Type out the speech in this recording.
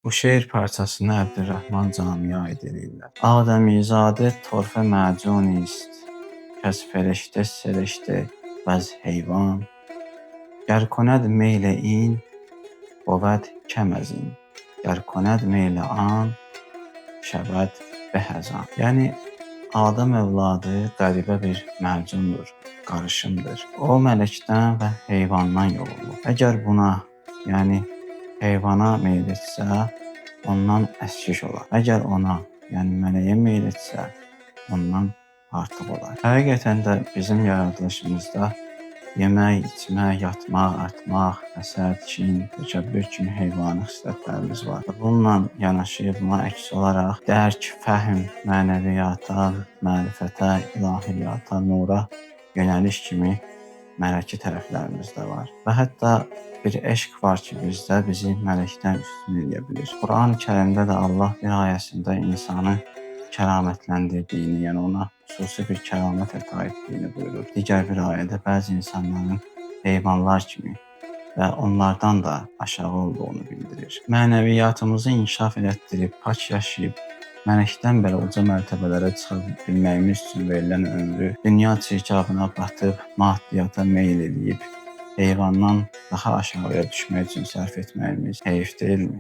Bu şeir parçasını Əbdülrəhman Camiyə aid edirlər. Adəmizadə torfə məcun ist, kəs ferişte serişte vəz heyvan, گر کند میل این بود کم از این, گر کند میل آن şəbəd behəzan. Yəni Adəm övladı qəribə bir məcundur, qarışımdır. O mələkdən və heyvandan yorulub. Əgər buna, yəni heyvana meyl etsə, ondan əskiş olar. Əgər ona, yəni mələyə meyl etsə, ondan artıq olar. Həqiqətən də bizim yaradılışımızda yemək, içmək, yatmaq, artmaq, həsəd, kin, təkəbbür kimi heyvani xislətlərimiz var. Bununla yanaşı, buna əks olaraq dərk, fəhm, mənəviyyata, mərifətə, ilahiyyata, nura yönəliş kimi mələki tərəflərimiz də var. Və hətta bir eşq var ki, bizdə bizi mələkdən üstün edə bilir. Quran-ı Kərimdə də Allah bir ayəsində insanı kəramətləndirdiyini, yəni ona xüsusi bir kəramət əta etdiyini buyurur. Digər bir ayədə bəzi insanların heyvanlar kimi və onlardan da aşağı olduğunu bildirir. Mənəviyyatımızı inkişaf elətdirib, pak yaşayıb, mələkdən belə uca mərtəbələrə çıxa bilməyimiz üçün verilən ömrü dünya çirkabına batıb, maddiyyata meyl eləyib, heyvandan daha aşağıya düşmək üçün sərf etməyimiz heyf deyilmi?